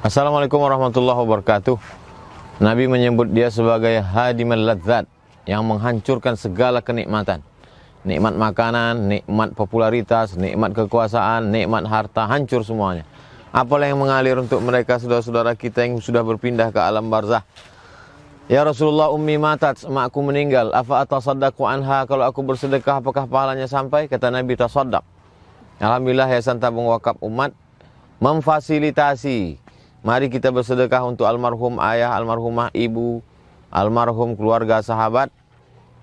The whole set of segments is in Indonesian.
Assalamualaikum warahmatullahi wabarakatuh. Nabi menyebut dia sebagai hadimul ladzat, yang menghancurkan segala kenikmatan. Nikmat makanan, nikmat popularitas, nikmat kekuasaan, nikmat harta, hancur semuanya. Apalah yang mengalir untuk mereka saudara-saudara kita yang sudah berpindah ke alam barzah. Ya Rasulullah, ummi matat, emakku meninggal. Afa atasaddaqu anha, kalau aku bersedekah apakah pahalanya sampai? Kata Nabi, tasaddaq. Alhamdulillah Yayasan Tabung Wakaf Umat memfasilitasi. Mari kita bersedekah untuk almarhum ayah, almarhumah ibu, almarhum keluarga sahabat.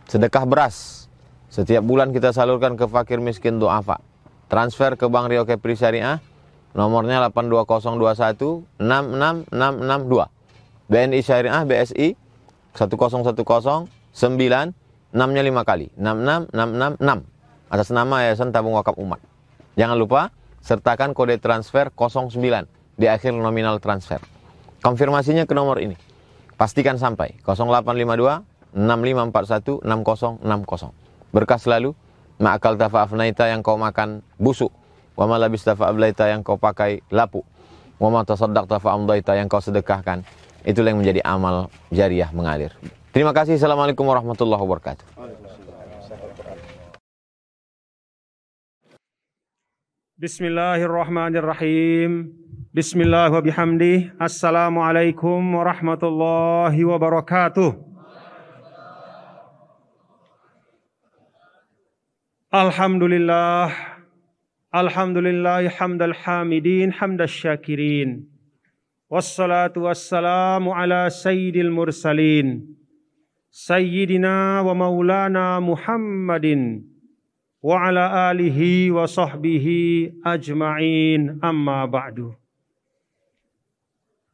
Sedekah beras. Setiap bulan kita salurkan ke fakir miskin du'afa. Transfer ke Bank Rio Kepri Syariah. Nomornya 82021 66662. BNI Syariah BSI 1010 9 6-nya 5 kali. 66666. Atas nama Yayasan Tabung Wakaf Umat. Jangan lupa sertakan kode transfer 09 di akhir nominal transfer. Konfirmasinya ke nomor ini. Pastikan sampai 0852 6541 6060. Berkah selalu. Ma'akal tafa'afnaita, yang kau makan busuk. Wa ma labis tafa'ablaita, yang kau pakai lapuk. Wa ma tasaddaq tafa'amdaita, yang kau sedekahkan. Itulah yang menjadi amal jariah mengalir. Terima kasih. Assalamualaikum warahmatullahi wabarakatuh. Bismillahirrahmanirrahim. Bismillah wa bihamdih. Assalamualaikum warahmatullahi wabarakatuh. Alhamdulillah. Alhamdulillah hamdal hamidin hamdas syakirin. Wassalatu wassalamu ala sayyidil mursalin. Sayyidina wa maulana Muhammadin wa ala alihi wa sahbihi ajma'in, amma ba'du.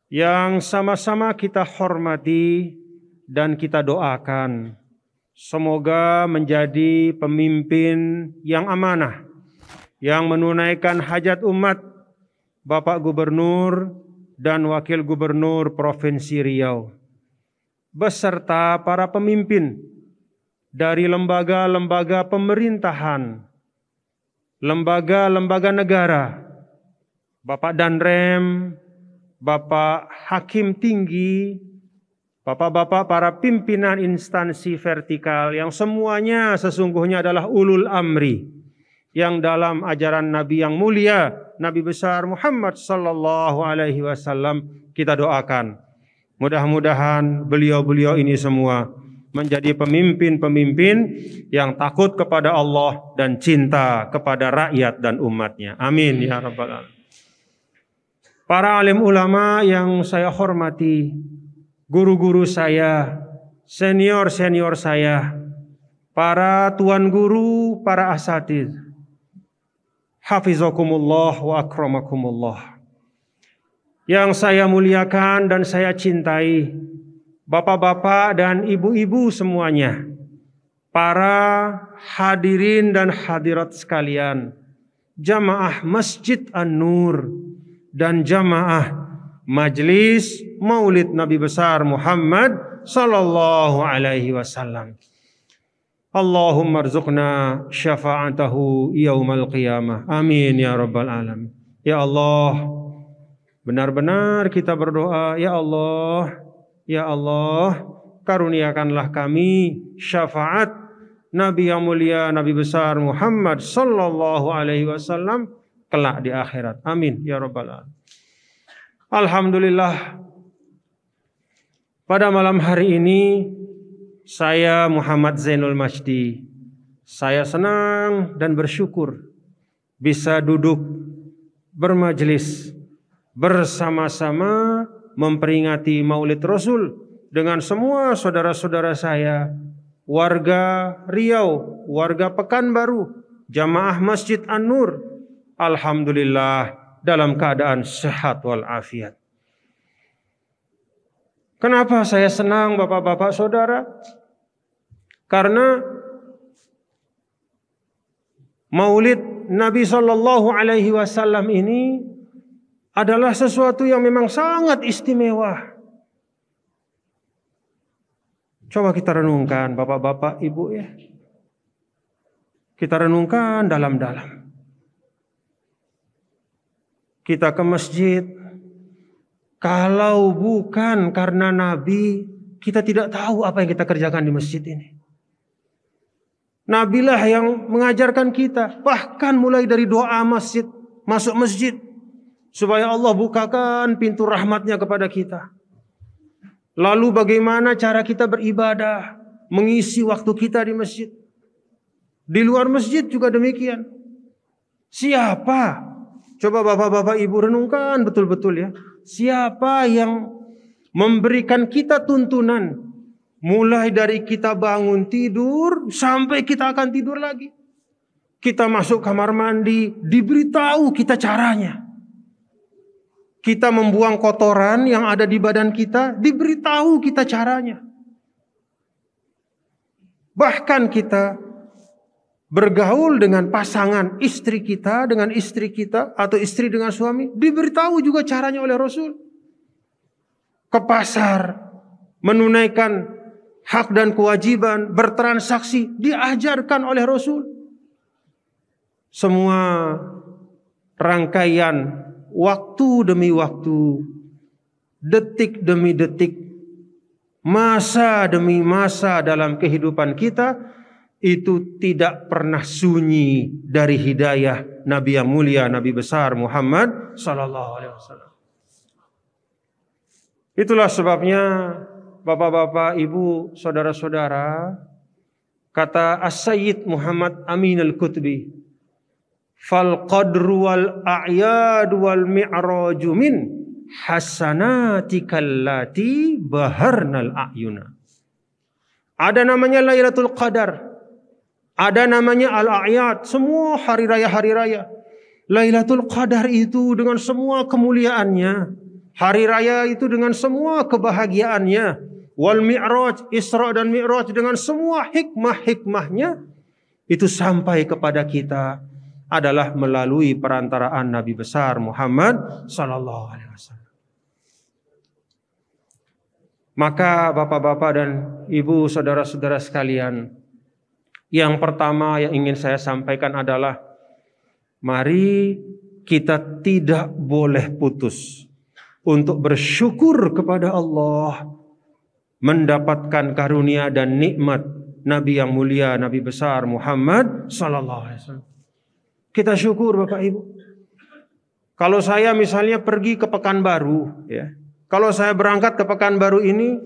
Yang sama-sama kita hormati dan kita doakan, semoga menjadi pemimpin yang amanah, yang menunaikan hajat umat Bapak Gubernur dan Wakil Gubernur Provinsi Riau, beserta para pemimpin dari lembaga-lembaga pemerintahan, lembaga-lembaga negara, Bapak Danrem, Bapak Hakim Tinggi, Bapak-bapak para pimpinan instansi vertikal yang semuanya sesungguhnya adalah ulul amri, yang dalam ajaran Nabi yang mulia, Nabi besar Muhammad sallallahu alaihi wasallam, kita doakan. Mudah-mudahan beliau-beliau ini semua menjadi pemimpin-pemimpin yang takut kepada Allah dan cinta kepada rakyat dan umatnya. Amin ya rabbal alamin. Para alim ulama yang saya hormati, guru-guru saya, senior-senior saya, para tuan guru, para asatidz, hafizakumullah wa akramakumullah. Yang saya muliakan dan saya cintai, bapak-bapak dan ibu-ibu semuanya, para hadirin dan hadirat sekalian, jamaah Masjid An-Nur dan jamaah Majelis Maulid Nabi besar Muhammad sallallahu alaihi wasallam. Allahumma rzuqna syafa'atahu yaumal qiyamah. Amin ya rabbal alamin. Ya Allah, benar-benar kita berdoa, ya Allah, karuniakanlah kami syafaat Nabi yang mulia, Nabi besar Muhammad sallallahu alaihi wasallam kelak di akhirat. Amin ya rabbal alamin. Alhamdulillah, pada malam hari ini saya Muhammad Zainul Majdi, saya senang dan bersyukur bisa duduk bermajelis bersama-sama memperingati Maulid Rasul dengan semua saudara-saudara saya, warga Riau, warga Pekanbaru, jamaah Masjid An-Nur. Alhamdulillah dalam keadaan sehat walafiat. Kenapa saya senang bapak-bapak saudara? Karena Maulid Nabi Shallallahu Alaihi Wasallam ini adalah sesuatu yang memang sangat istimewa. Coba kita renungkan bapak-bapak ibu ya. Kita renungkan dalam-dalam. Kita ke masjid, Kalau bukan karena Nabi, kita tidak tahu apa yang kita kerjakan di masjid ini. Nabilah yang mengajarkan kita, bahkan mulai dari doa masjid, masuk masjid, supaya Allah bukakan pintu rahmatnya kepada kita. Lalu bagaimana cara kita beribadah, mengisi waktu kita di masjid. Di luar masjid juga demikian. Siapa? Coba bapak-bapak ibu renungkan betul-betul ya. Siapa yang memberikan kita tuntunan mulai dari kita bangun tidur sampai kita akan tidur lagi. Kita masuk kamar mandi, diberitahu kita caranya. Kita membuang kotoran yang ada di badan kita, diberitahu kita caranya. Bahkan kita bergaul dengan pasangan istri kita dengan istri kita atau istri dengan suami, diberitahu juga caranya oleh Rasul. Ke pasar, menunaikan hak dan kewajiban, bertransaksi, diajarkan oleh Rasul. Semua rangkaian waktu demi waktu, detik demi detik, masa demi masa dalam kehidupan kita, itu tidak pernah sunyi dari hidayah Nabi yang mulia, Nabi besar Muhammad sallallahu alaihi wasallam. Itulah sebabnya bapak-bapak, ibu, saudara-saudara, kata As-Sayyid Muhammad Amin Al-Qutbi, fal qadru wal a'yad wal mi'raju min hasanatikal lati baharnal a'yuna. Ada namanya Lailatul Qadar, ada namanya Al-A'yad, semua hari raya. Lailatul Qadar itu dengan semua kemuliaannya, hari raya itu dengan semua kebahagiaannya, wal Mi'raj, Isra dan Mi'raj dengan semua hikmah-hikmahnya, itu sampai kepada kita adalah melalui perantaraan Nabi besar Muhammad sallallahu alaihi wasallam. Maka bapak-bapak dan ibu, saudara-saudara sekalian, yang pertama yang ingin saya sampaikan adalah mari kita tidak boleh putus untuk bersyukur kepada Allah mendapatkan karunia dan nikmat Nabi yang mulia, Nabi besar Muhammad sallallahu alaihi wasallam. Kita syukur Bapak Ibu. Kalau saya misalnya pergi ke Pekanbaru, ya. Kalau saya berangkat ke Pekanbaru ini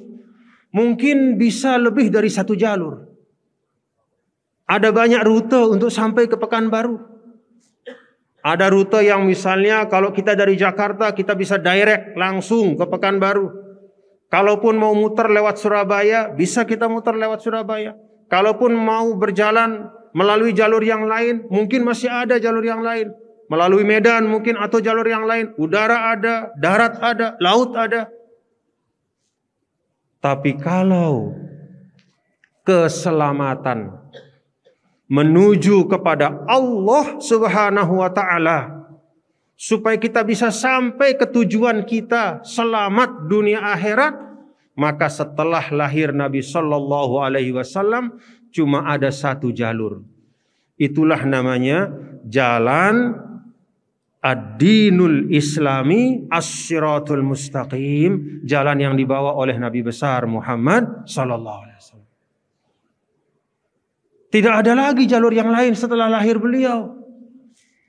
mungkin bisa lebih dari satu jalur. Ada banyak rute untuk sampai ke Pekanbaru. Ada rute yang misalnya kalau kita dari Jakarta kita bisa direct langsung ke Pekanbaru. Kalaupun mau muter lewat Surabaya, bisa kita muter lewat Surabaya. Kalaupun mau berjalan melalui jalur yang lain, mungkin masih ada jalur yang lain. Melalui Medan mungkin atau jalur yang lain. Udara ada, darat ada, laut ada. Tapi kalau keselamatan menuju kepada Allah Subhanahu wa taala, supaya kita bisa sampai ke tujuan kita selamat dunia akhirat, maka setelah lahir Nabi sallallahu alaihi wasallam cuma ada satu jalur. Itulah namanya jalan ad-dinul islami as-siratul mustaqim, jalan yang dibawa oleh Nabi besar Muhammad sallallahu alaihi wasallam. Tidak ada lagi jalur yang lain setelah lahir beliau.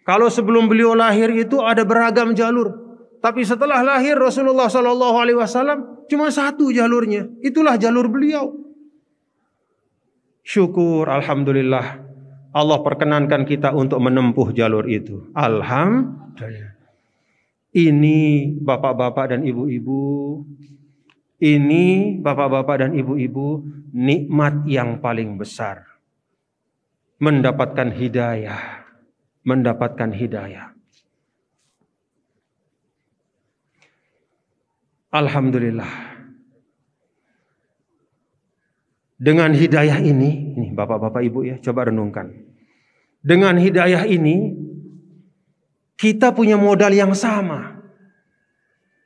Kalau sebelum beliau lahir itu ada beragam jalur, tapi setelah lahir Rasulullah sallallahu alaihi wasallam cuma satu jalurnya. Itulah jalur beliau. Syukur, alhamdulillah, Allah perkenankan kita untuk menempuh jalur itu. Alhamdulillah. Ini bapak-bapak dan ibu-ibu, ini bapak-bapak dan ibu-ibu, nikmat yang paling besar. Mendapatkan hidayah, mendapatkan hidayah. Alhamdulillah. Dengan hidayah ini bapak-bapak ibu ya, coba renungkan. Dengan hidayah ini, kita punya modal yang sama.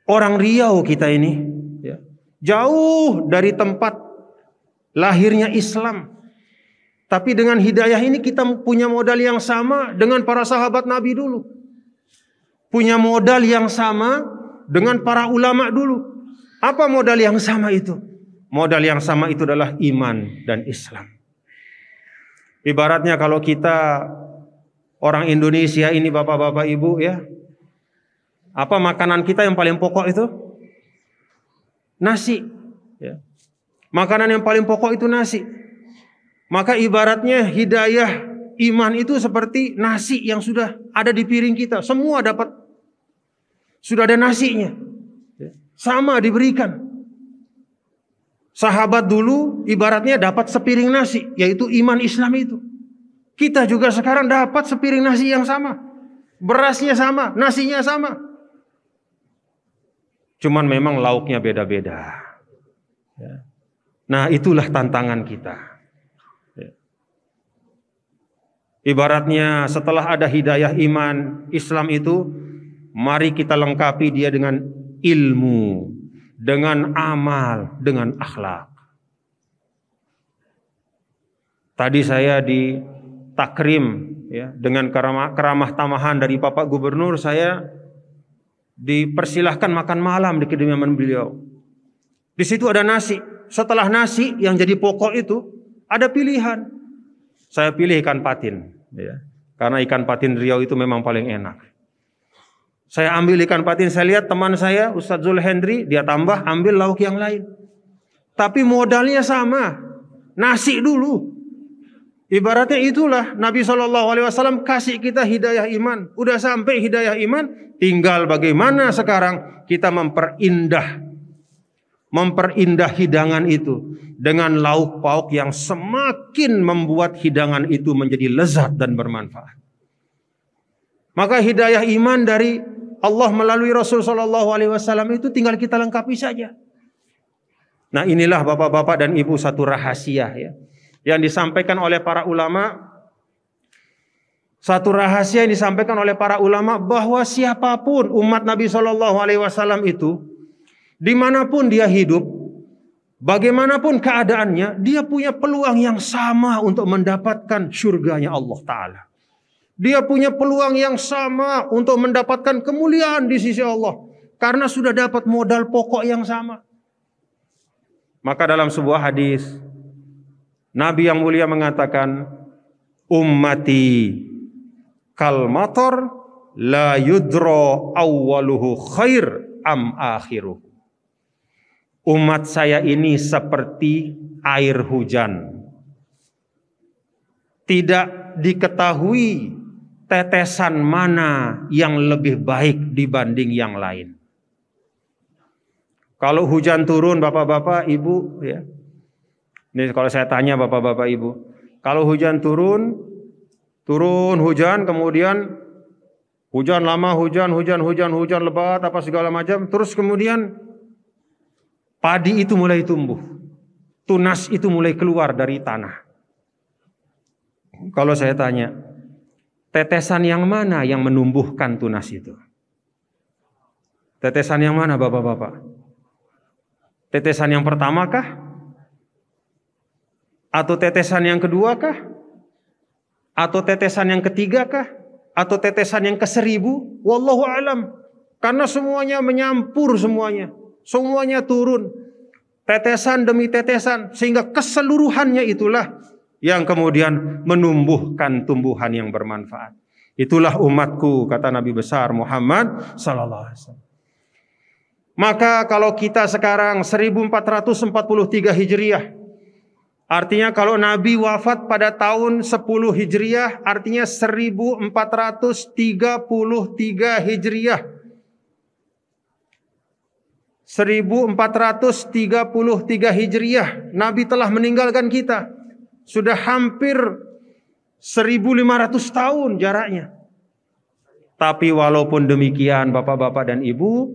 Orang Riau kita ini, ya, jauh dari tempat lahirnya Islam. Tapi dengan hidayah ini kita punya modal yang sama dengan para sahabat Nabi dulu. Punya modal yang sama dengan para ulama dulu. Apa modal yang sama itu? Modal yang sama itu adalah iman dan Islam. Ibaratnya kalau kita orang Indonesia ini, bapak-bapak ibu ya, apa makanan kita yang paling pokok itu? Nasi. Ya. Makanan yang paling pokok itu nasi. Maka ibaratnya hidayah iman itu seperti nasi yang sudah ada di piring kita. Semua dapat, sudah ada nasinya. Sama diberikan. Sahabat dulu ibaratnya dapat sepiring nasi, yaitu iman Islam itu. Kita juga sekarang dapat sepiring nasi yang sama. Berasnya sama, nasinya sama. Cuman memang lauknya beda-beda. Nah, itulah tantangan kita. Ibaratnya setelah ada hidayah iman Islam itu, mari kita lengkapi dia dengan ilmu, dengan amal, dengan akhlak. Tadi saya di takrim ya, dengan keramah tamahan dari Bapak Gubernur, saya dipersilahkan makan malam di kediaman beliau. Di situ ada nasi. Setelah nasi yang jadi pokok itu ada pilihan. Saya pilih ikan patin. Ya, karena ikan patin Riau itu memang paling enak. Saya ambil ikan patin, saya lihat teman saya Ustadz Zul Hendri, dia tambah ambil lauk yang lain. Tapi modalnya sama, nasi dulu. Ibaratnya itulah Nabi SAW kasih kita hidayah iman. Udah sampai hidayah iman, tinggal bagaimana sekarang kita memperindah hidangan itu dengan lauk pauk yang semakin membuat hidangan itu menjadi lezat dan bermanfaat. Maka hidayah iman dari Allah melalui Rasul SAW itu tinggal kita lengkapi saja. Nah, inilah bapak-bapak dan ibu satu rahasia ya, yang disampaikan oleh para ulama. Satu rahasia yang disampaikan oleh para ulama bahwa siapapun umat Nabi SAW itu, dimanapun dia hidup, bagaimanapun keadaannya, dia punya peluang yang sama untuk mendapatkan surganya Allah Ta'ala. Dia punya peluang yang sama untuk mendapatkan kemuliaan di sisi Allah. Karena sudah dapat modal pokok yang sama. Maka dalam sebuah hadis, Nabi yang mulia mengatakan, ummati kal matar la yudro awwaluhu khair am akhiruh. Umat saya ini seperti air hujan. Tidak diketahui tetesan mana yang lebih baik dibanding yang lain. Kalau hujan turun, bapak-bapak, ibu, ya. Ini kalau saya tanya bapak-bapak, ibu, kalau hujan turun hujan, kemudian hujan lama, hujan lebat, apa segala macam, terus kemudian padi itu mulai tumbuh, tunas itu mulai keluar dari tanah. Kalau saya tanya, tetesan yang mana yang menumbuhkan tunas itu? Tetesan yang mana bapak-bapak? Tetesan yang pertama kah? Atau tetesan yang kedua kah? Atau tetesan yang ketiga kah? Atau tetesan yang ke-1000? Wallahu a'lam. Karena semuanya menyampur semuanya. Semuanya turun. Tetesan demi tetesan. Sehingga keseluruhannya itulah yang kemudian menumbuhkan tumbuhan yang bermanfaat. Itulah umatku, kata Nabi besar Muhammad sallallahu alaihi wasallam. Maka kalau kita sekarang 1443 Hijriah, artinya kalau Nabi wafat pada tahun 10 Hijriah, artinya 1433 Hijriah. 1433 Hijriah, Nabi telah meninggalkan kita. Sudah hampir 1500 tahun jaraknya. Tapi walaupun demikian bapak-bapak dan ibu,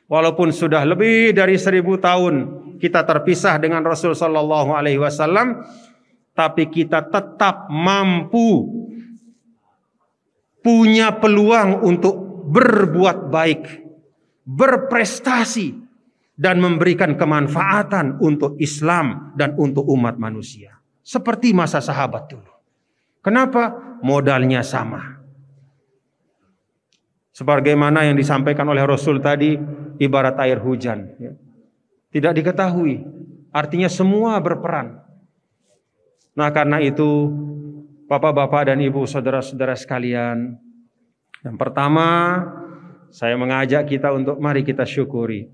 walaupun sudah lebih dari 1000 tahun kita terpisah dengan Rasul sallallahu alaihi wasallam, tapi kita tetap mampu punya peluang untuk berbuat baik, berprestasi dan memberikan kemanfaatan untuk Islam dan untuk umat manusia. Seperti masa sahabat dulu. Kenapa? Modalnya sama. Sebagaimana yang disampaikan oleh Rasul tadi, ibarat air hujan. Tidak diketahui. Artinya semua berperan. Nah karena itu, Bapak-bapak dan Ibu, saudara-saudara sekalian, yang pertama, saya mengajak kita untuk mari kita syukuri.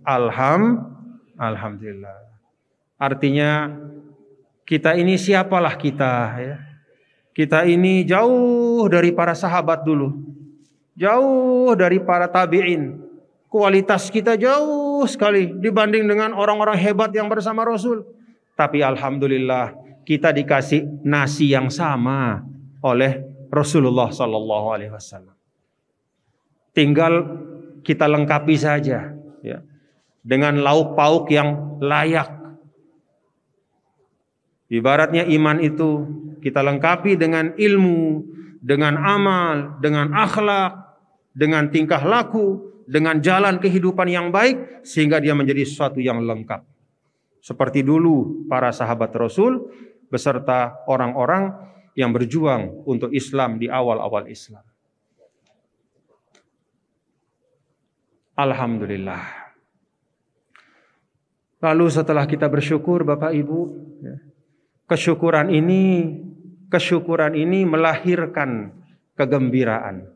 Alhamdulillah. Artinya kita ini siapalah kita ya. Kita ini jauh dari para sahabat dulu. Jauh dari para tabi'in. Kualitas kita jauh sekali dibanding dengan orang-orang hebat yang bersama Rasul. Tapi alhamdulillah kita dikasih nasi yang sama oleh Rasulullah SAW. Tinggal kita lengkapi saja ya, dengan lauk pauk yang layak. Ibaratnya iman itu kita lengkapi dengan ilmu, dengan amal, dengan akhlak, dengan tingkah laku, dengan jalan kehidupan yang baik, sehingga dia menjadi sesuatu yang lengkap. Seperti dulu para sahabat Rasul beserta orang-orang yang berjuang untuk Islam di awal-awal Islam. Alhamdulillah. Lalu setelah kita bersyukur Bapak Ibu, kesyukuran ini melahirkan kegembiraan.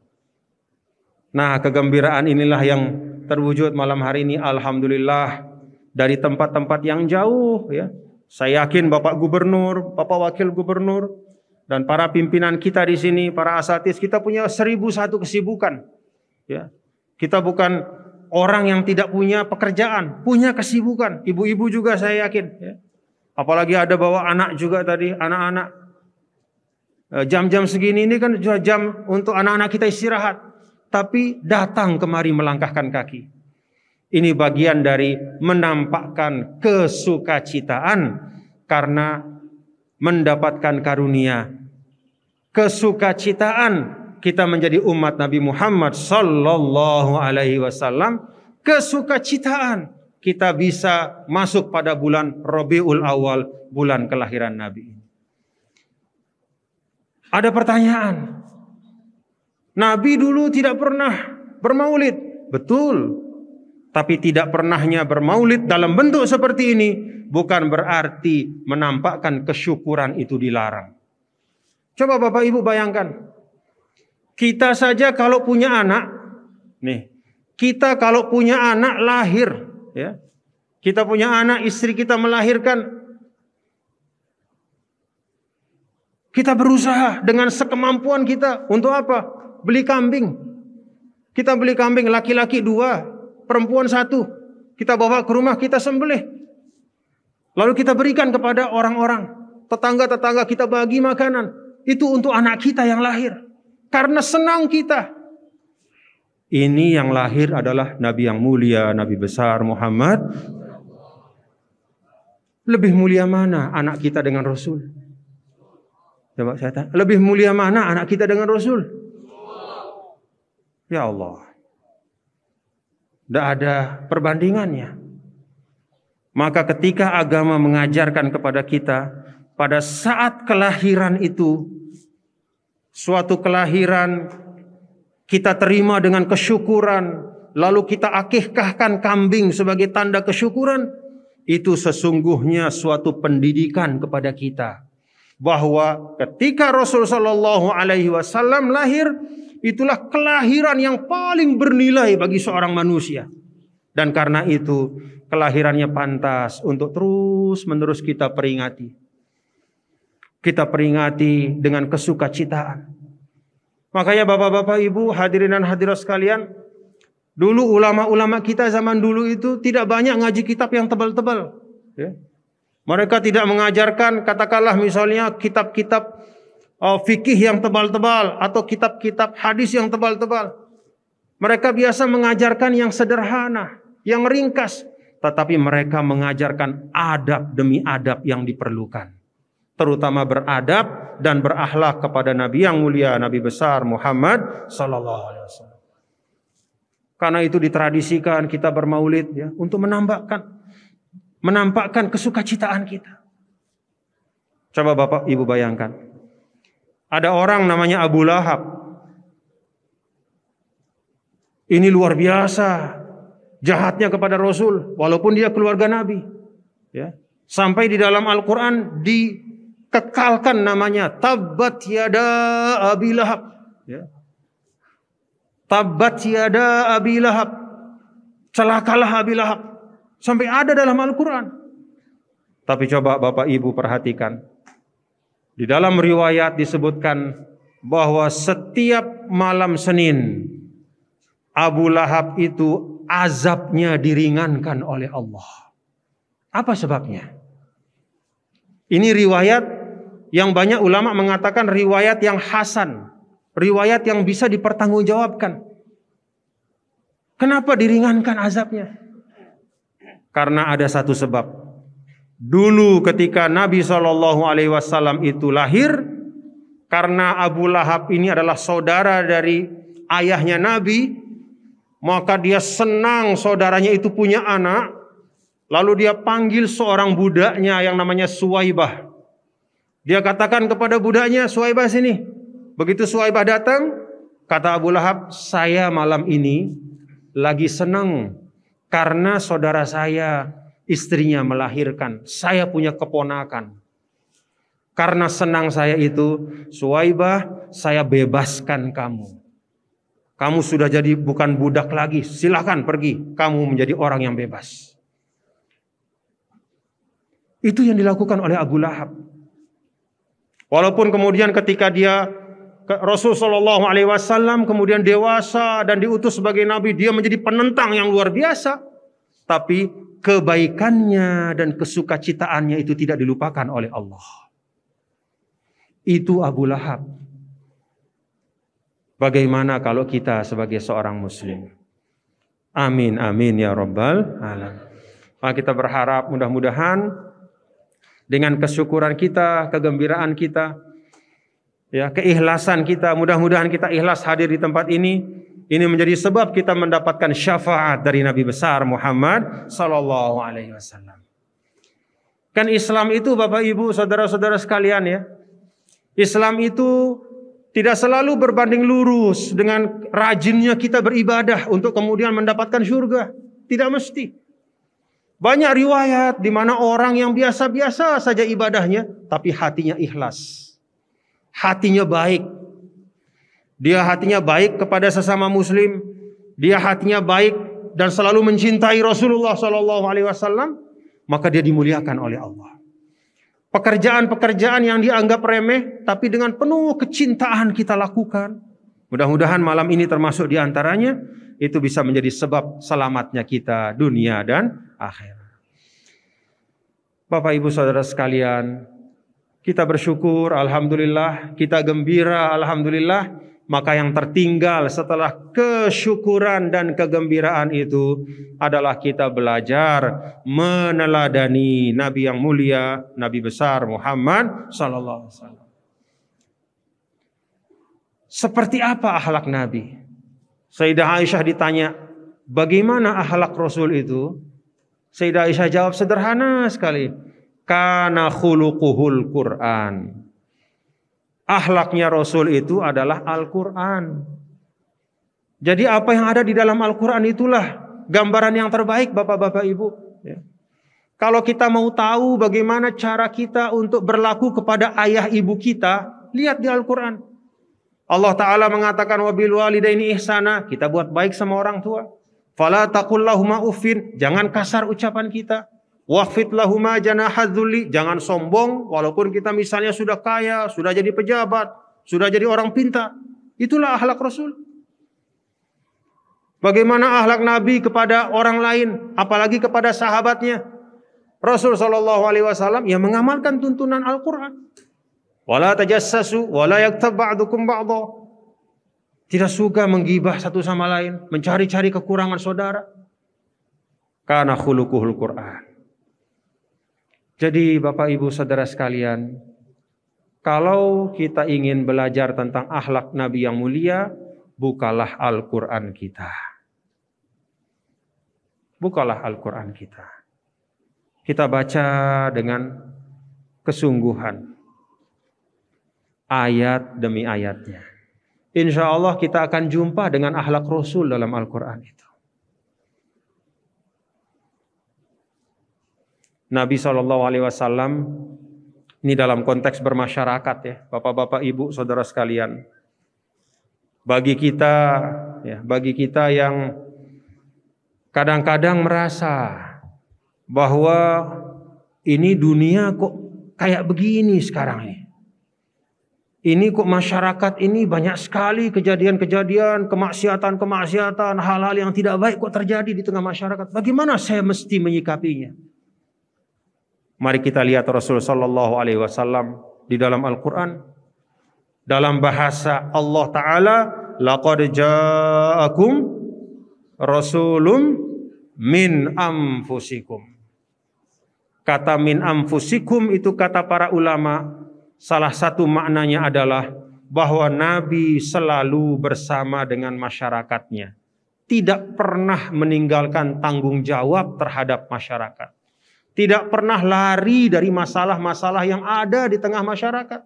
Nah, kegembiraan inilah yang terwujud malam hari ini. Alhamdulillah, dari tempat-tempat yang jauh ya. Saya yakin Bapak Gubernur, Bapak Wakil Gubernur, dan para pimpinan kita di sini, para asatidz, kita punya 1001 kesibukan. Ya. Kita bukan orang yang tidak punya pekerjaan, punya kesibukan. Ibu-ibu juga saya yakin. Ya. Apalagi ada bawa anak juga tadi, anak-anak. Jam-jam segini ini kan jam untuk anak-anak kita istirahat. Tapi datang kemari melangkahkan kaki. Ini bagian dari menampakkan kesukacitaan karena mendapatkan karunia. Kesukacitaan kita menjadi umat Nabi Muhammad sallallahu alaihi wasallam. Kesukacitaan kita bisa masuk pada bulan Rabiul Awal, bulan kelahiran Nabi ini. Ada pertanyaan. Nabi dulu tidak pernah bermaulid. Betul. Tapi tidak pernahnya bermaulid dalam bentuk seperti ini bukan berarti menampakkan kesyukuran itu dilarang. Coba Bapak Ibu bayangkan. Kita saja kalau punya anak, kita kalau punya anak lahir, ya. Kita punya anak, istri kita melahirkan. Kita berusaha dengan sekemampuan kita untuk apa? Beli kambing. Kita beli kambing laki-laki 2, perempuan 1. Kita bawa ke rumah, kita sembelih. Lalu kita berikan kepada orang-orang, tetangga-tetangga, kita bagi makanan. Itu untuk anak kita yang lahir. Karena senang kita. Ini yang lahir adalah Nabi yang mulia, Nabi besar Muhammad. Lebih mulia mana anak kita dengan Rasul? Coba saya tanya, lebih mulia mana anak kita dengan Rasul? Ya Allah, tidak ada perbandingannya. Maka ketika agama mengajarkan kepada kita, pada saat kelahiran itu, suatu kelahiran kita terima dengan kesyukuran, lalu kita akikahkan kambing sebagai tanda kesyukuran, itu sesungguhnya suatu pendidikan kepada kita. Bahwa ketika Rasul Shallallahu Alaihi Wasallam lahir, itulah kelahiran yang paling bernilai bagi seorang manusia. Dan karena itu kelahirannya pantas untuk terus-menerus kita peringati. Kita peringati dengan kesukacitaan. Makanya Bapak-bapak, Ibu, hadirin dan hadirat sekalian, dulu ulama-ulama kita zaman dulu itu tidak banyak ngaji kitab yang tebal-tebal. Ya. Mereka tidak mengajarkan katakanlah misalnya kitab-kitab fikih yang tebal-tebal atau kitab-kitab hadis yang tebal-tebal. Mereka biasa mengajarkan yang sederhana, yang ringkas, tetapi mereka mengajarkan adab demi adab yang diperlukan, terutama beradab dan berakhlak kepada Nabi yang mulia, Nabi besar Muhammad sallallahu alaihi wasallam. Karena itu ditradisikan kita bermaulid ya, untuk menampakkan kesukacitaan kita. Coba Bapak Ibu bayangkan. Ada orang namanya Abu Lahab. Ini luar biasa jahatnya kepada Rasul, walaupun dia keluarga Nabi. Ya. Sampai di dalam Al-Quran dikekalkan namanya, Tabbat yada Abi Lahab. Ya. Tabbat yada Abi Lahab. Celakalah Abi Lahab. Sampai ada dalam Al-Quran. Tapi coba Bapak Ibu perhatikan. Di dalam riwayat disebutkan bahwa setiap malam Senin Abu Lahab itu azabnya diringankan oleh Allah. Apa sebabnya? Ini riwayat yang banyak ulama mengatakan riwayat yang hasan, riwayat yang bisa dipertanggungjawabkan. Kenapa diringankan azabnya? Karena ada satu sebab. Dulu ketika Nabi SAW itu lahir, karena Abu Lahab ini adalah saudara dari ayahnya Nabi, maka dia senang saudaranya itu punya anak. Lalu dia panggil seorang budaknya yang namanya Suwaibah. Dia katakan kepada budaknya, Suwaibah sini. Begitu Suwaibah datang, kata Abu Lahab, saya malam ini lagi senang karena saudara saya istrinya melahirkan. Saya punya keponakan. Karena senang saya itu, Suwaibah, saya bebaskan kamu. Kamu sudah jadi bukan budak lagi. Silakan pergi. Kamu menjadi orang yang bebas. Itu yang dilakukan oleh Abu Lahab. Walaupun kemudian ketika dia Rasul Shallallahu Alaihi Wasallam kemudian dewasa dan diutus sebagai nabi, dia menjadi penentang yang luar biasa. Tapi kebaikannya dan kesukacitaannya itu tidak dilupakan oleh Allah. Itu Abu Lahab. Bagaimana kalau kita sebagai seorang muslim? Amin, amin ya rabbal alamin. Maka kita berharap mudah-mudahan dengan kesyukuran kita, kegembiraan kita, ya, keikhlasan kita, mudah-mudahan kita ikhlas hadir di tempat ini. Ini menjadi sebab kita mendapatkan syafaat dari Nabi besar Muhammad sallallahu alaihi wasallam. Kan Islam itu Bapak Ibu, saudara-saudara sekalian ya. Islam itu tidak selalu berbanding lurus dengan rajinnya kita beribadah untuk kemudian mendapatkan surga. Tidak mesti. Banyak riwayat di mana orang yang biasa-biasa saja ibadahnya, tapi hatinya ikhlas. Hatinya baik. Dia hatinya baik kepada sesama muslim. Dia hatinya baik dan selalu mencintai Rasulullah SAW. Maka dia dimuliakan oleh Allah. Pekerjaan-pekerjaan yang dianggap remeh, tapi dengan penuh kecintaan kita lakukan. Mudah-mudahan malam ini termasuk diantaranya, itu bisa menjadi sebab selamatnya kita dunia dan akhirat. Bapak Ibu Saudara sekalian, kita bersyukur, alhamdulillah, kita gembira, alhamdulillah. Maka yang tertinggal setelah kesyukuran dan kegembiraan itu adalah kita belajar meneladani Nabi yang mulia, Nabi besar Muhammad sallallahu alaihi wasallam. Seperti apa akhlak Nabi? Sayyidah Aisyah ditanya, bagaimana akhlak Rasul itu? Sayyidah Aisyah jawab sederhana sekali. Kana khuluquhul Qur'an. Akhlaknya Rasul itu adalah Al-Quran. Jadi apa yang ada di dalam Al-Quran itulah gambaran yang terbaik Bapak-Bapak Ibu. Ya. Kalau kita mau tahu bagaimana cara kita untuk berlaku kepada ayah ibu kita, lihat di Al-Quran. Allah Ta'ala mengatakan wabil walidaini ihsana, kita buat baik sama orang tua. Fala taqul lahuma uffin, jangan kasar ucapan kita. Waqfid lahuma janahadzulli, jangan sombong walaupun kita misalnya sudah kaya, sudah jadi pejabat, sudah jadi orang pintar. Itulah akhlak Rasul. Bagaimana akhlak Nabi kepada orang lain, apalagi kepada sahabatnya. Rasul sallallahu alaihi wasallam yang mengamalkan tuntunan Al-Qur'an. Wala tajassasu wala yaktab ba'dukum ba'dha. Tidak suka menggibah satu sama lain, mencari-cari kekurangan saudara. Kana khuluquhul Qur'an. Jadi Bapak Ibu Saudara sekalian, kalau kita ingin belajar tentang akhlak Nabi yang mulia, bukalah Al-Quran kita. Bukalah Al-Quran kita. Kita baca dengan kesungguhan. Ayat demi ayatnya. insya Allah kita akan jumpa dengan akhlak Rasul dalam Al-Quran itu. Nabi SAW ini dalam konteks bermasyarakat ya, bapak-bapak, ibu, saudara sekalian. Bagi kita yang kadang-kadang merasa bahwa ini dunia kok kayak begini sekarang ini. Ini kok masyarakat ini banyak sekali kejadian-kejadian, kemaksiatan, hal-hal yang tidak baik kok terjadi di tengah masyarakat. Bagaimana saya mesti menyikapinya? Mari kita lihat Rasul sallallahu alaihi wasallam di dalam Al-Qur'an dalam bahasa Allah Ta'ala, laqad ja'akum rasulun min anfusikum. Kata min anfusikum itu kata para ulama, salah satu maknanya adalah bahwa Nabi selalu bersama dengan masyarakatnya. Tidak pernah meninggalkan tanggung jawab terhadap masyarakat. Tidak pernah lari dari masalah-masalah yang ada di tengah masyarakat.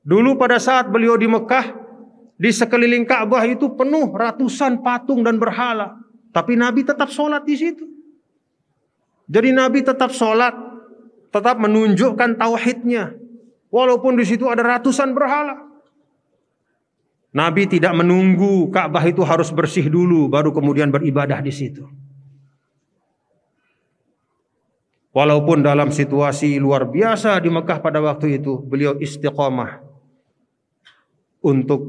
Dulu pada saat beliau di Mekah, di sekeliling Ka'bah itu penuh ratusan patung dan berhala. Tapi Nabi tetap sholat di situ. Jadi Nabi tetap sholat, tetap menunjukkan tauhidnya. Walaupun di situ ada ratusan berhala. Nabi tidak menunggu Ka'bah itu harus bersih dulu, baru kemudian beribadah di situ. Walaupun dalam situasi luar biasa di Mekah pada waktu itu, beliau istiqomah untuk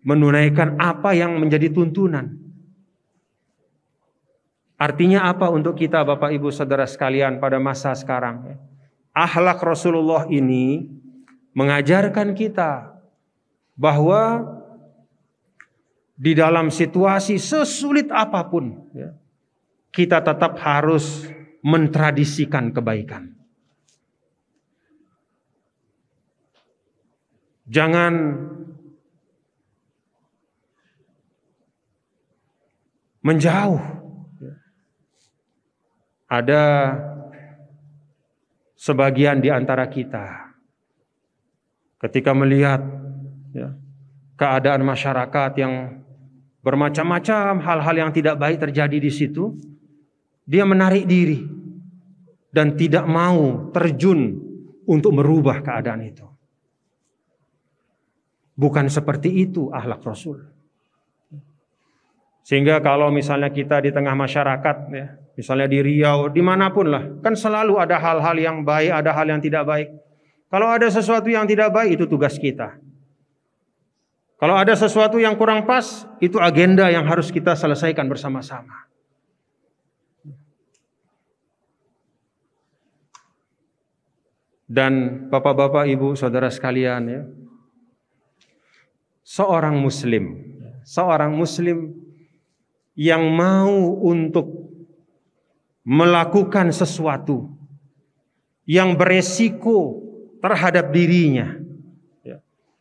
menunaikan apa yang menjadi tuntunan. Artinya apa untuk kita Bapak Ibu Saudara sekalian pada masa sekarang? Akhlak Rasulullah ini mengajarkan kita bahwa di dalam situasi sesulit apapun, kita tetap harus mentradisikan kebaikan. Jangan menjauh. Ada sebagian di antara kita ketika melihat keadaan masyarakat yang bermacam-macam hal-hal yang tidak baik terjadi di situ, dia menarik diri dan tidak mau terjun untuk merubah keadaan itu. Bukan seperti itu akhlak Rasul. Sehingga kalau misalnya kita di tengah masyarakat, misalnya di Riau, dimanapun lah, kan selalu ada hal-hal yang baik, ada hal yang tidak baik. Kalau ada sesuatu yang tidak baik, itu tugas kita. Kalau ada sesuatu yang kurang pas, itu agenda yang harus kita selesaikan bersama-sama. Dan bapak-bapak, ibu, saudara sekalian, seorang muslim yang mau untuk melakukan sesuatu yang beresiko terhadap dirinya,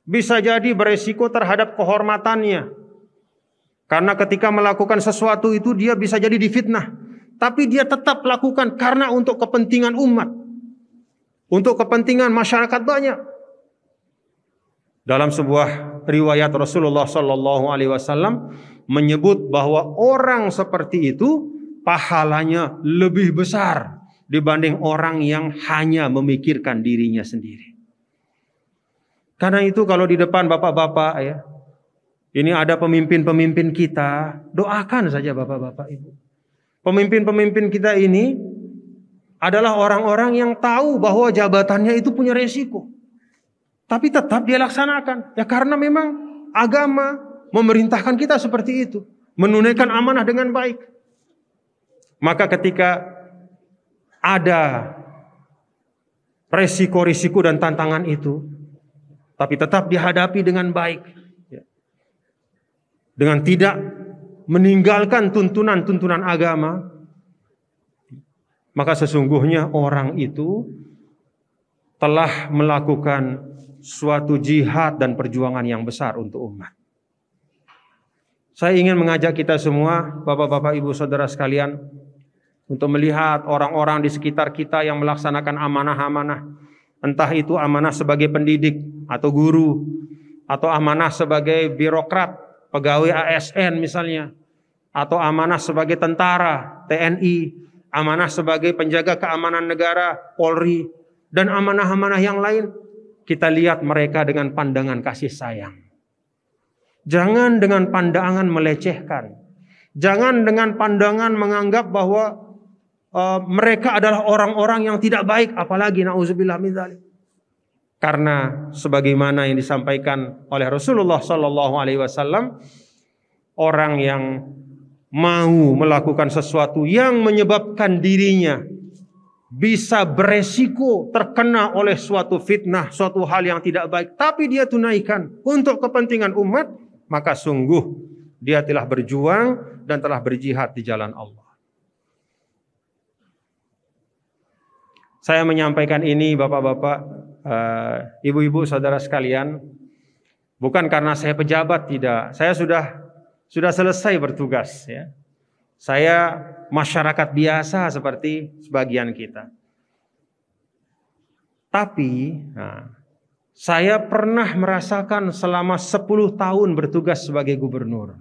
bisa jadi beresiko terhadap kehormatannya, karena ketika melakukan sesuatu itu dia bisa jadi difitnah, tapi dia tetap lakukan karena untuk kepentingan umat, untuk kepentingan masyarakat banyak. Dalam sebuah riwayat Rasulullah SAW menyebut bahwa orang seperti itu pahalanya lebih besar dibanding orang yang hanya memikirkan dirinya sendiri. Karena itu kalau di depan bapak-bapak ini ada pemimpin-pemimpin kita, doakan saja bapak-bapak ibu. Pemimpin-pemimpin kita ini adalah orang-orang yang tahu bahwa jabatannya itu punya resiko. Tapi tetap dia laksanakan. Ya karena memang agama memerintahkan kita seperti itu. Menunaikan amanah dengan baik. Maka ketika ada resiko-risiko dan tantangan itu, tapi tetap dihadapi dengan baik. Dengan tidak meninggalkan tuntunan-tuntunan agama, maka sesungguhnya orang itu telah melakukan suatu jihad dan perjuangan yang besar untuk umat. Saya ingin mengajak kita semua, bapak-bapak, ibu, saudara sekalian, untuk melihat orang-orang di sekitar kita yang melaksanakan amanah-amanah. Entah itu amanah sebagai pendidik atau guru, atau amanah sebagai birokrat, pegawai ASN misalnya, atau amanah sebagai tentara, TNI, amanah sebagai penjaga keamanan negara, Polri, dan amanah-amanah yang lain, kita lihat mereka dengan pandangan kasih sayang. Jangan dengan pandangan melecehkan. Jangan dengan pandangan menganggap bahwa mereka adalah orang-orang yang tidak baik, apalagi na'udzubillah min dzalik. Karena sebagaimana yang disampaikan oleh Rasulullah SAW, orang yang mau melakukan sesuatu yang menyebabkan dirinya bisa beresiko terkena oleh suatu fitnah, suatu hal yang tidak baik, tapi dia tunaikan untuk kepentingan umat, maka sungguh dia telah berjuang dan telah berjihad di jalan Allah. Saya menyampaikan ini bapak-bapak, ibu-ibu, saudara sekalian, bukan karena saya pejabat, tidak. Saya sudah selesai bertugas, ya. Saya masyarakat biasa seperti sebagian kita. Tapi saya pernah merasakan selama 10 tahun bertugas sebagai gubernur,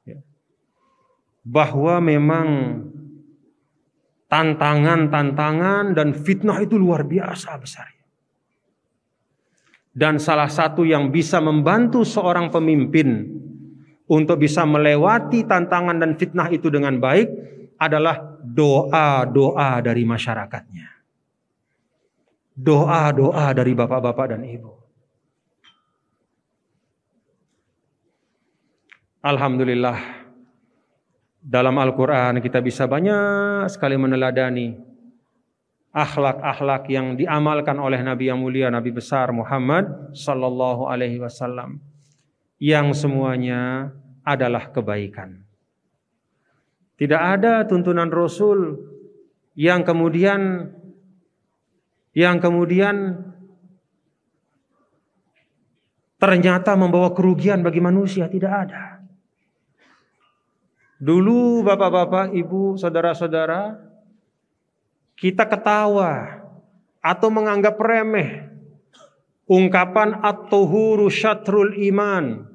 ya, bahwa memang tantangan-tantangan dan fitnah itu luar biasa besar. Dan salah satu yang bisa membantu seorang pemimpin untuk bisa melewati tantangan dan fitnah itu dengan baik adalah doa-doa dari masyarakatnya. Doa-doa dari bapak-bapak dan ibu. Alhamdulillah, dalam Al-Quran kita bisa banyak sekali meneladani akhlak-akhlak yang diamalkan oleh Nabi yang mulia, Nabi besar Muhammad sallallahu alaihi wasallam, yang semuanya adalah kebaikan. Tidak ada tuntunan Rasul yang kemudian ternyata membawa kerugian bagi manusia, tidak ada. Dulu bapak-bapak, ibu, saudara-saudara, kita ketawa atau menganggap remeh ungkapan at-tuhuru syatrul iman,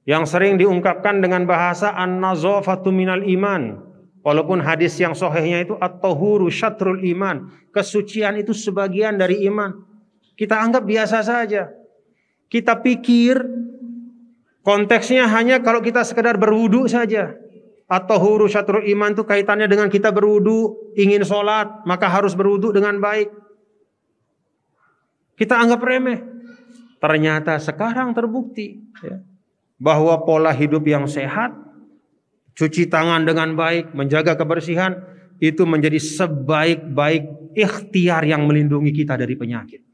yang sering diungkapkan dengan bahasa an-nazafatu minal iman. Walaupun hadis yang sahihnya itu at-tuhuru syatrul iman, kesucian itu sebagian dari iman. Kita anggap biasa saja. Kita pikir konteksnya hanya kalau kita sekedar berwudu saja. At-tuhuru syatrul iman itu kaitannya dengan kita berwudu, ingin sholat, maka harus berwudu dengan baik. Kita anggap remeh. Ternyata sekarang terbukti, ya, bahwa pola hidup yang sehat, cuci tangan dengan baik, menjaga kebersihan, itu menjadi sebaik-baik ikhtiar yang melindungi kita dari penyakit.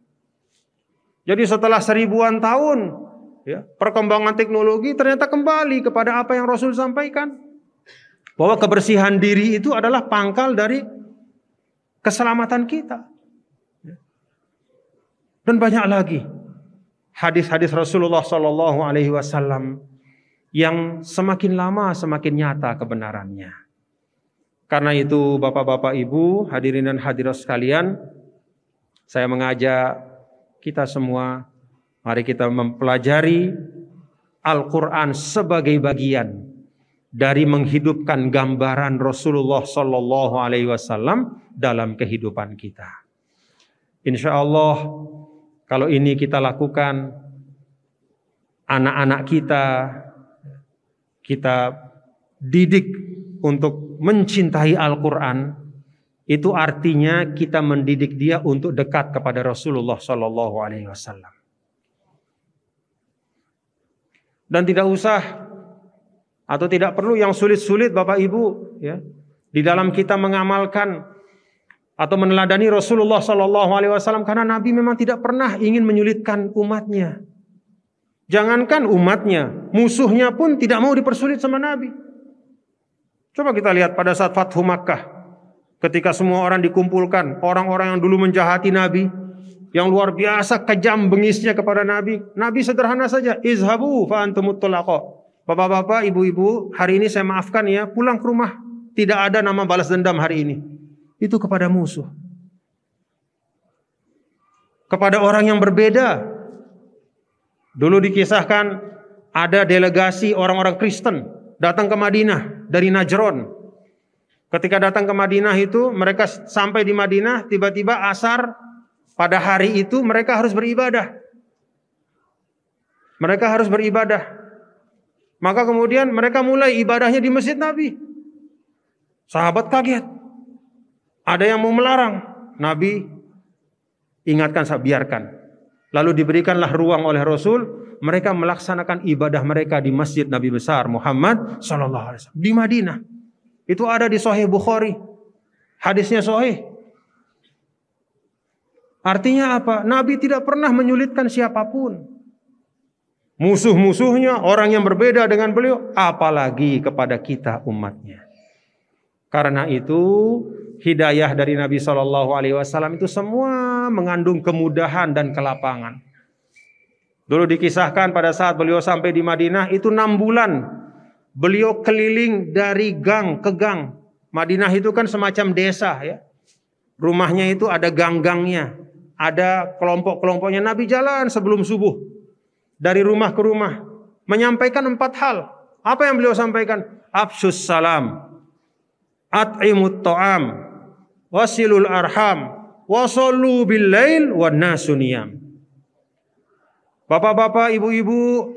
Jadi setelah 1000-an tahun, ya, perkembangan teknologi ternyata kembali kepada apa yang Rasul sampaikan, bahwa kebersihan diri itu adalah pangkal dari keselamatan kita. Dan banyak lagi hadis-hadis Rasulullah SAW yang semakin lama semakin nyata kebenarannya. Karena itu bapak-bapak, ibu, hadirin dan hadirat sekalian, saya mengajak kita semua, mari kita mempelajari Al-Quran sebagai bagian dari menghidupkan gambaran Rasulullah SAW dalam kehidupan kita. Insya Allah, kalau ini kita lakukan, anak-anak kita didik untuk mencintai Al-Quran, itu artinya kita mendidik dia untuk dekat kepada Rasulullah SAW. Dan tidak usah atau tidak perlu yang sulit-sulit Bapak Ibu, ya, di dalam kita mengamalkan atau meneladani Rasulullah SAW, karena Nabi memang tidak pernah ingin menyulitkan umatnya. Jangankan umatnya, musuhnya pun tidak mau dipersulit sama Nabi. Coba kita lihat pada saat Fathu Makkah, ketika semua orang dikumpulkan, orang-orang yang dulu menjahati Nabi, yang luar biasa kejam bengisnya kepada Nabi. Nabi sederhana saja, izhabu fa antumut tulaqa. Bapak-bapak, ibu-ibu, hari ini saya maafkan ya, pulang ke rumah. Tidak ada nama balas dendam hari ini. Itu kepada musuh. Kepada orang yang berbeda. Dulu dikisahkan ada delegasi orang-orang Kristen datang ke Madinah dari Najron. Ketika datang ke Madinah itu, mereka sampai di Madinah, tiba-tiba asar pada hari itu mereka harus beribadah. Mereka harus beribadah. Maka kemudian mereka mulai ibadahnya di Masjid Nabi. Sahabat kaget. Ada yang mau melarang. Nabi ingatkan, biarkan. Lalu diberikanlah ruang oleh Rasul, mereka melaksanakan ibadah mereka di Masjid Nabi besar Muhammad sallallahu alaihi wasallam di Madinah. Itu ada di Sahih Bukhari. Hadisnya sahih. Artinya apa? Nabi tidak pernah menyulitkan siapapun. Musuh-musuhnya, orang yang berbeda dengan beliau, apalagi kepada kita umatnya. Karena itu hidayah dari Nabi Shallallahu Alaihi Wasallam itu semua mengandung kemudahan dan kelapangan. Dulu dikisahkan pada saat beliau sampai di Madinah itu 6 bulan beliau keliling dari gang ke gang. Madinah itu kan semacam desa ya. Rumahnya itu ada gang-gangnya, ada kelompok-kelompoknya. Nabi jalan sebelum subuh dari rumah ke rumah menyampaikan 4 hal. Apa yang beliau sampaikan? Afsyus salam, at'imut ta'am, wasilul arham, wasallu bil lail wan nasu niyam. Bapak-bapak, ibu-ibu,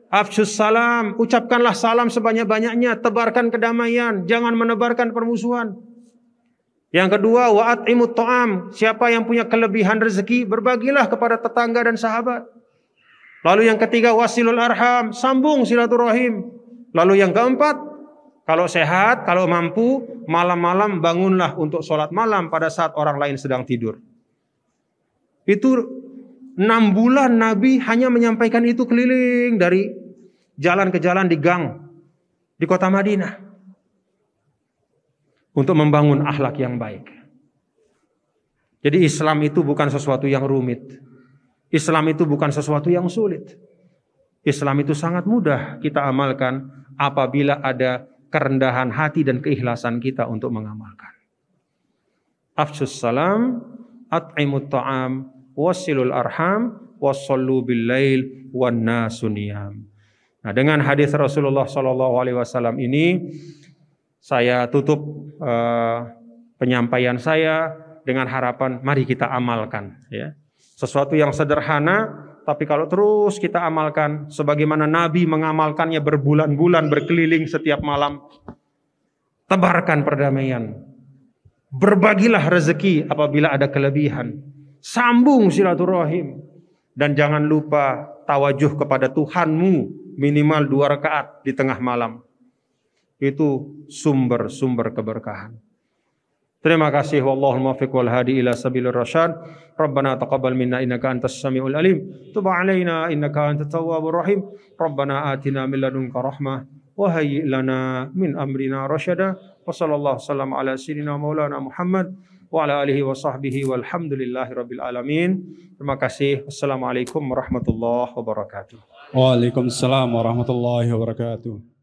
afsyus salam, ucapkanlah salam sebanyak-banyaknya, tebarkan kedamaian, jangan menebarkan permusuhan. Yang kedua, wa at'imut ta'am, siapa yang punya kelebihan rezeki, berbagilah kepada tetangga dan sahabat. Lalu yang ketiga, wasilul arham, sambung silaturahim. Lalu yang keempat, kalau sehat, kalau mampu, malam-malam bangunlah untuk sholat malam pada saat orang lain sedang tidur. Itu 6 bulan Nabi hanya menyampaikan itu keliling dari jalan ke jalan di gang di kota Madinah untuk membangun akhlak yang baik. Jadi Islam itu bukan sesuatu yang rumit. Islam itu bukan sesuatu yang sulit. Islam itu sangat mudah kita amalkan apabila ada kerendahan hati dan keikhlasan kita untuk mengamalkan. Afsyus salam, at'imut ta'am, wasilul arham, wasallu bil lail wan nasu niyam. Nah, dengan hadis Rasulullah sallallahu alaihi wasallam ini saya tutup penyampaian saya dengan harapan mari kita amalkan ya. Sesuatu yang sederhana tapi kalau terus kita amalkan sebagaimana Nabi mengamalkannya berbulan-bulan berkeliling setiap malam. Tebarkan perdamaian. Berbagilah rezeki apabila ada kelebihan. Sambung silaturahim. Dan jangan lupa tawajuh kepada Tuhanmu minimal 2 rakaat di tengah malam. Itu sumber-sumber keberkahan. Terima kasih. Wallahul muwaffiq wal hadi ila sabilir rasyad. Rabbana taqabbal minna innaka antas samiul alim. Tub 'alaina innaka antat tawwabur rahim. Rabbana atina min ladunka rahmah wa hayyi' lana min amrina rasyada. Wa sallallahu wasallam ala sayyidina maulana Muhammad wa ala alihi wa sahbihi walhamdulillahi rabbil alamin. Terima kasih. Wassalamualaikum warahmatullahi wabarakatuh. Waalaikumsalam warahmatullahi wabarakatuh.